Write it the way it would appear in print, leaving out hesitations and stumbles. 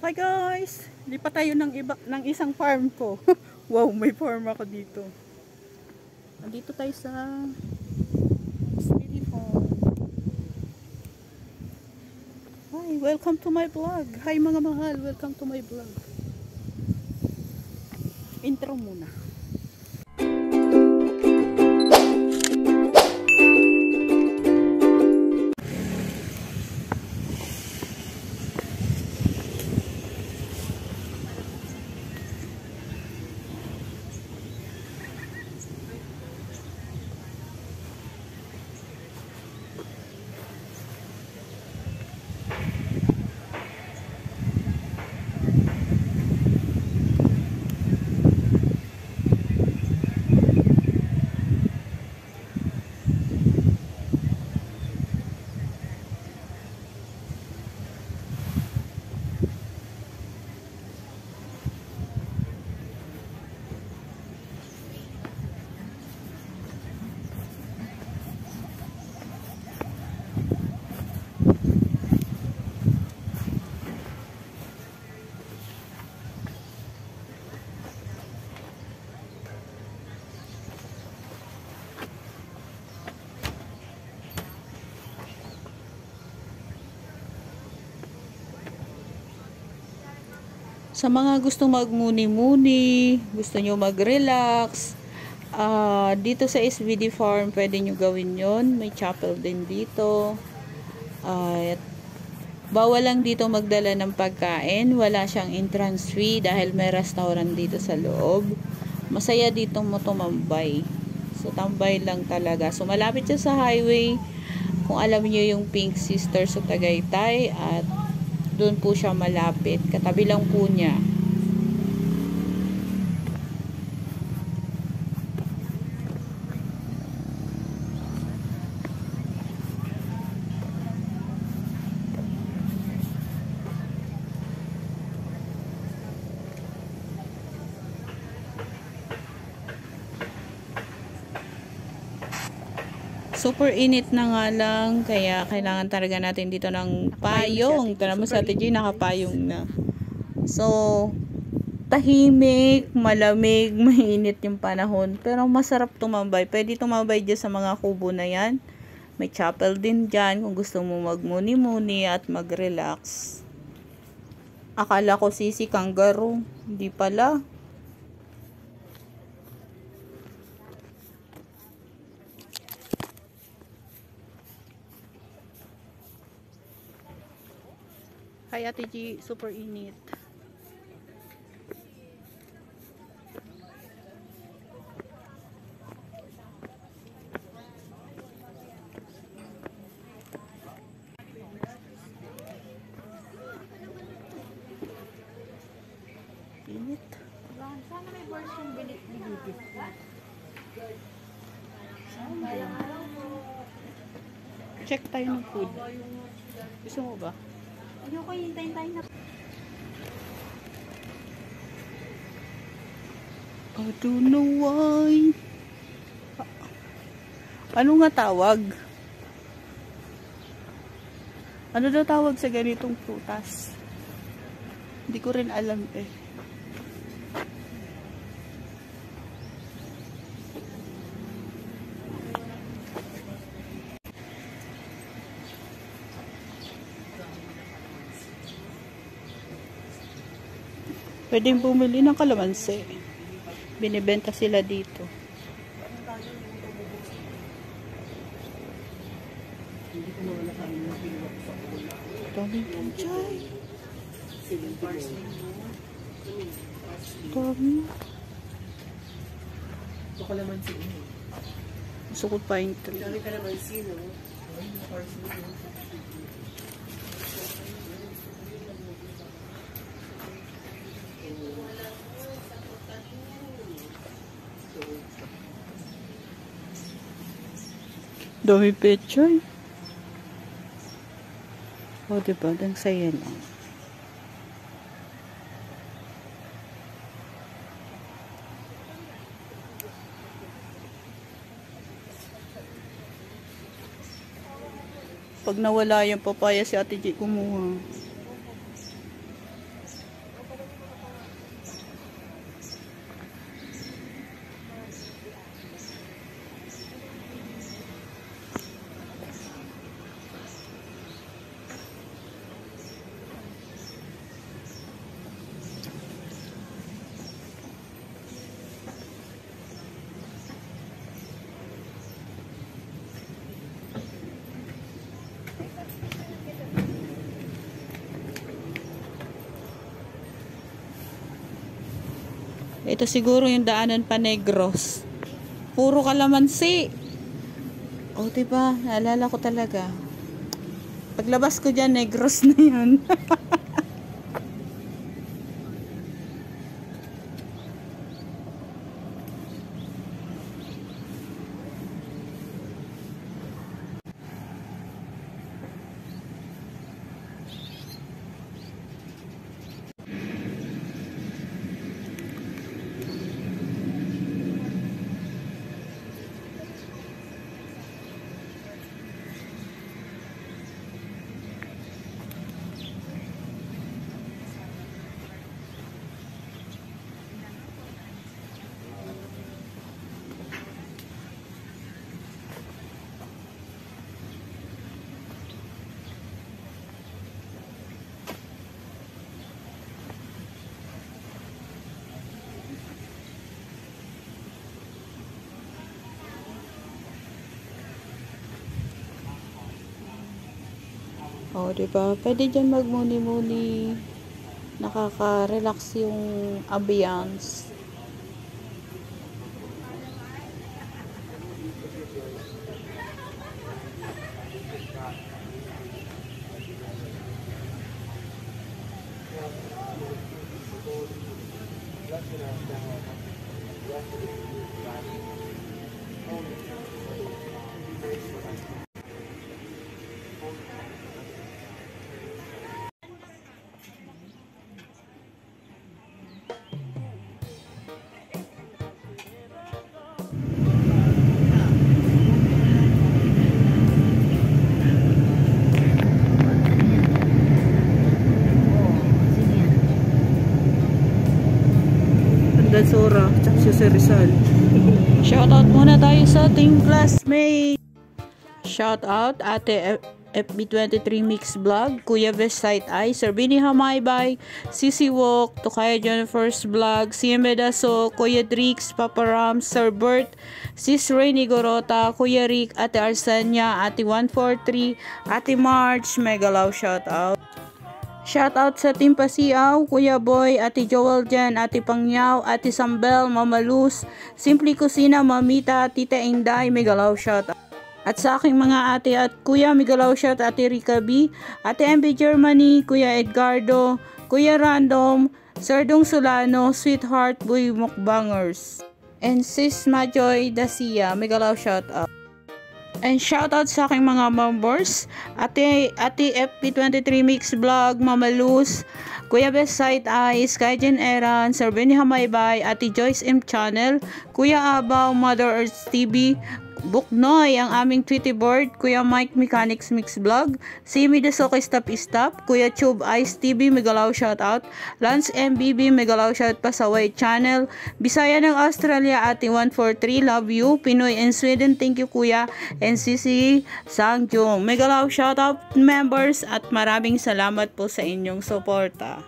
Hi guys! Lipat tayo ng isang farm ko. Wow, may farm ako dito. Nandito tayo sa Speedy Farm. Hi, welcome to my vlog. Hi mga mahal, welcome to my vlog. Intro muna. Sa mga gustong magmuni-muni, gusto nyo mag-relax, dito sa SVD Farm, pwede nyo gawin yon. May chapel din dito. Bawal lang dito magdala ng pagkain. Wala siyang entrance fee dahil may restaurant dito sa loob. Masaya dito mo tumambay. So, tambay lang talaga. So, malapit siya sa highway. Kung alam nyo yung Pink Sisters sa Tagaytay at doon po siya malapit. Katabi lang po niya. Super init na nga lang, kaya kailangan talaga natin dito ng payong. Tara mo sa Ate G, nakapayong na. So, tahimik, malamig, mainit yung panahon. Pero masarap tumambay. Pwede tumambay dyan sa mga kubo na yan. May chapel din dyan kung gusto mo magmuni-muni at mag-relax. Akala ko sisi kangaroo. Hindi pala. Hi Ate G, super init. Init. Sana may version bilit-bilit. Check tayo ng food. Gusto mo ba? Ayoko, hintayin tayo na. I don't know why. Ano nga tawag? Ano daw tawag sa ganitong prutas? Hindi ko rin alam eh. Pwedeng bumili ng kalamansi. Binibenta sila dito. Dami pechay. Dami. Ito kalamansi. Gusto ko pa yung tree. Dami kalamansi, no? Dami pechay. O, diba? Ang saya lang. Pag nawala yung papaya, si Ate G kumuha. Ito siguro yung daanan pa Negros. Puro kalamansi. O, diba? Naalala ko talaga. Paglabas ko dyan, Negros na yun. O, diba? Pwede dyan magmuni-muni. Nakaka-relax yung ambience. Sora, tsaka si Rizal. Shoutout muna tayo sa ating classmate. Shoutout Ate FB23 Mix Vlog, Kuya Best Site Eye, Sir Bini Hamaybay, Sisi Walk, Tukaya Jennifer's Vlog, CM Daso, Kuya Drix, Papa Ram, Sir Bert, Sis Rainy Gorota, Kuya Rick, Ate Arsenia, Ate 143, Ate March, mega love shoutout. Shoutout sa Team Pasiaw, Kuya Boy, Ate Joel Jen, Ate Pangyaw, Ate Sambel, Mama Luz, Simply Kusina, Mamita, Tita Inday, megalaw shoutout. At sa aking mga ate at kuya, megalaw shoutout, Ate Rika B, Ate MB Germany, Kuya Edgardo, Kuya Random, Sir Dong Solano, Sweetheart Boy Mukbangers, and Sis Majoy Dacia, megalaw shoutout. And shoutout sa aking mga members, Ate FP23 Mix Vlog, Mama Luz, Kuya Best Site Eye, Skygen Eran, Sir Benny Hamaybay, Ate Joyce M Channel, Kuya Abaw, Mother Earth TV, Buknoy, ang aming Tweety Board, Kuya Mike Mechanics Mix Vlog, Simi Desoke Stop Stop, Kuya Tube Ice TV, megalaw shoutout, Lance MBB, megalaw shout pa sa White Channel, Bisaya ng Australia, Ate 143, love you, Pinoy and Sweden, thank you Kuya, and Sisi Sangjong, megalaw shoutout members at maraming salamat po sa inyong suporta.